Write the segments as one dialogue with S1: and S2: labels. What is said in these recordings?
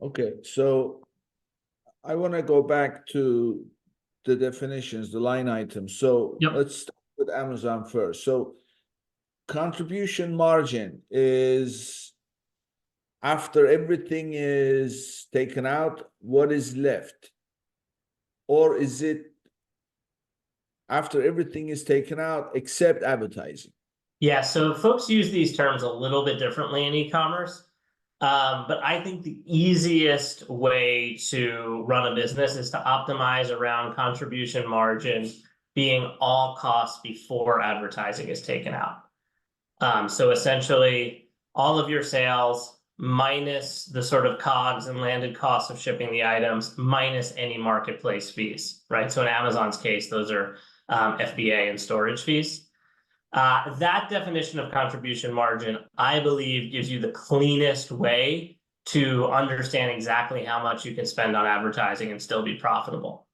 S1: Okay, so I want to go back to the definitions, the line items. So
S2: Yep.
S1: let's start with Amazon first. So contribution margin is after everything is taken out, what is left? Or is it after everything is taken out except advertising?
S2: Yeah, so folks use these terms a little bit differently in e-commerce. But I think the easiest way to run a business is to optimize around contribution margin being all costs before advertising is taken out. So essentially, all of your sales minus the sort of COGS and landed costs of shipping the items, minus any marketplace fees, right? So in Amazon's case, those are FBA and storage fees. That definition of contribution margin, I believe, gives you the cleanest way to understand exactly how much you can spend on advertising and still be profitable.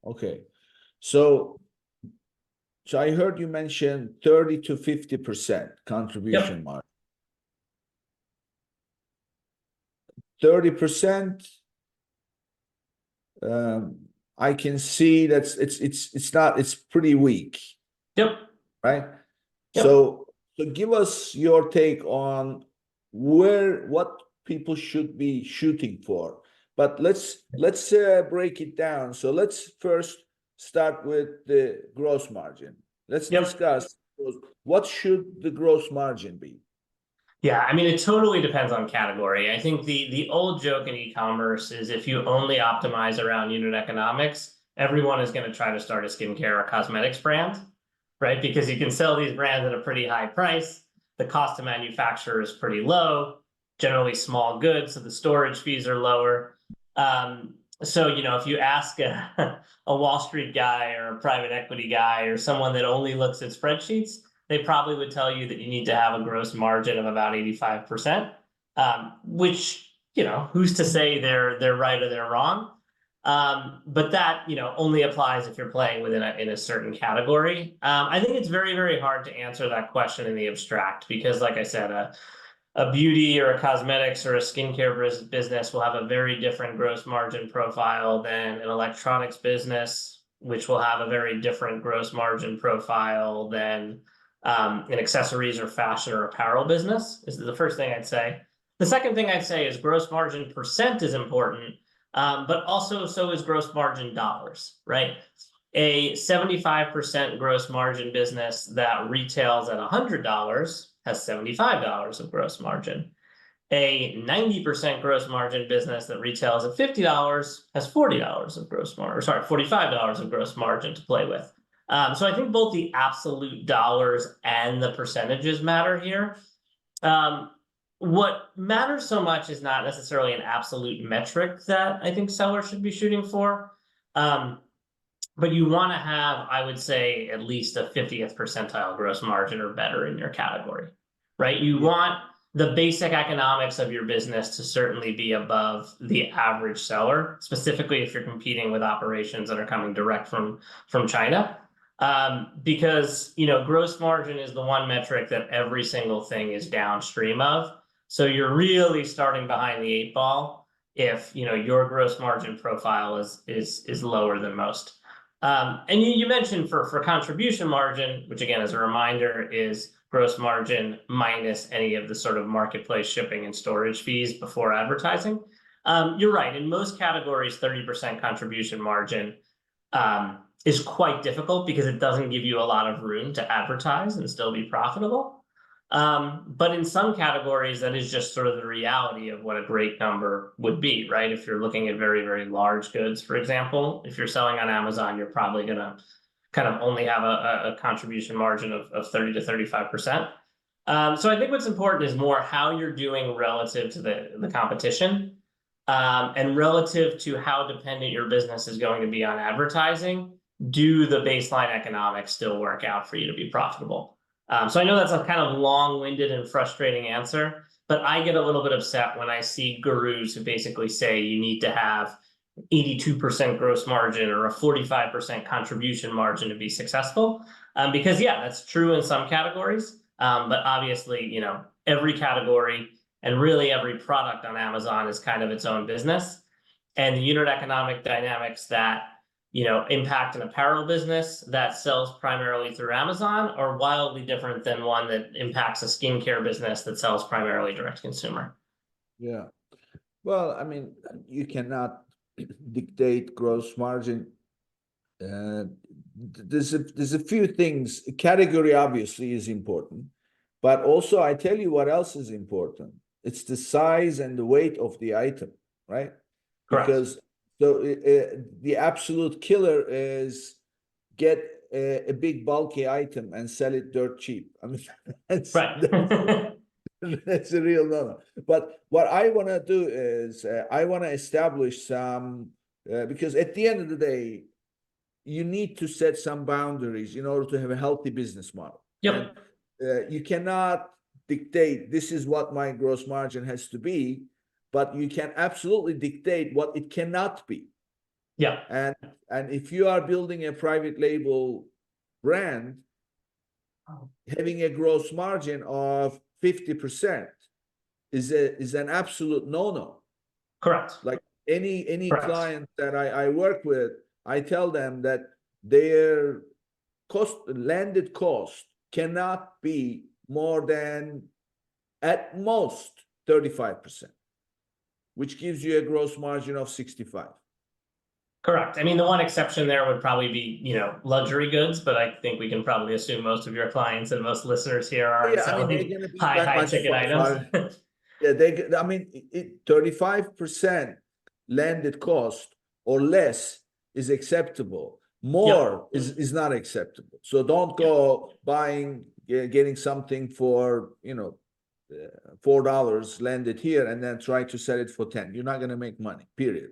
S1: Okay. So so I heard you mention 30 to 50% contribution
S2: Yep.
S1: margin. 30%, I can see that's it's pretty weak,
S2: Yep.
S1: right?
S2: Yep.
S1: So give us your take on what people should be shooting for. But let's break it down. So let's first start with the gross margin. Let's
S2: Yep.
S1: discuss what should the gross margin be.
S2: Yeah, I mean, it totally depends on category. I think the old joke in e-commerce is if you only optimize around unit economics, everyone is going to try to start a skincare or cosmetics brand, right? Because you can sell these brands at a pretty high price. The cost to manufacture is pretty low, generally small goods, so the storage fees are lower. So, if you ask a Wall Street guy or a private equity guy or someone that only looks at spreadsheets, they probably would tell you that you need to have a gross margin of about 85%, which, who's to say they're right or they're wrong? But that, only applies if you're playing within a certain category. I think it's very, very hard to answer that question in the abstract because, like I said, a beauty or a cosmetics or a skincare business will have a very different gross margin profile than an electronics business, which will have a very different gross margin profile than an accessories or fashion or apparel business. This is the first thing I'd say. The second thing I'd say is gross margin percent is important, but also so is gross margin dollars, right? A 75% gross margin business that retails at $100 has $75 of gross margin. A 90% gross margin business that retails at $50 has $40 of gross margin, or sorry, $45 of gross margin to play with. So I think both the absolute dollars and the percentages matter here. What matters so much is not necessarily an absolute metric that I think sellers should be shooting for. But you want to have, I would say, at least a 50th percentile gross margin or better in your category, right? You
S1: Yeah.
S2: want the basic economics of your business to certainly be above the average seller, specifically if you're competing with operations that are coming direct from China. Because, gross margin is the one metric that every single thing is downstream of. So you're really starting behind the eight ball if, your gross margin profile is lower than most. And you mentioned for contribution margin, which again, as a reminder, is gross margin minus any of the sort of marketplace shipping and storage fees before advertising. You're right. In most categories, 30% contribution margin is quite difficult because it doesn't give you a lot of room to advertise and still be profitable. But in some categories, that is just sort of the reality of what a great number would be, right? If you're looking at very, very large goods, for example, if you're selling on Amazon, you're probably going to kind of only have a contribution margin of 30 to 35%. So I think what's important is more how you're doing relative to the competition, and relative to how dependent your business is going to be on advertising. Do the baseline economics still work out for you to be profitable? So I know that's a kind of long-winded and frustrating answer, but I get a little bit upset when I see gurus who basically say you need to have 82% gross margin or a 45% contribution margin to be successful. Because yeah, that's true in some categories. But obviously, every category And really every product on Amazon is kind of its own business. And the unit economic dynamics that, you know, impact an apparel business that sells primarily through Amazon are wildly different than one that impacts a skincare business that sells primarily direct to consumer.
S1: Yeah. Well, I mean, you cannot dictate gross margin. There's a few things. Category obviously is important, but also I tell you what else is important. It's the size and the weight of the item, right?
S2: Correct.
S1: Because the absolute killer is get a big bulky item and sell it dirt cheap. I mean,
S2: Right.
S1: that's a real no. But what I want to do is I want to establish some because at the end of the day, you need to set some boundaries in order to have a healthy business model.
S2: Yep.
S1: And you cannot dictate this is what my gross margin has to be, but you can absolutely dictate what it cannot be.
S2: Yeah.
S1: And if you are building a private label brand, having a gross margin of 50% is an absolute no-no.
S2: Correct.
S1: Like any
S2: Correct.
S1: client that I work with, I tell them that their landed cost cannot be more than at most 35%, which gives you a gross margin of 65.
S2: Correct. I mean, the one exception there would probably be, you know, luxury goods, but I think we can probably assume most of your clients and most listeners here are
S1: Yeah, I mean, they're
S2: selling
S1: gonna be
S2: high,
S1: that
S2: high
S1: much
S2: ticket items.
S1: Yeah, I mean, 35% landed cost or less is acceptable. More is not acceptable. So don't go buying, getting something for, you know, $4 landed here and then try to sell it for 10. You're not going to make money, period.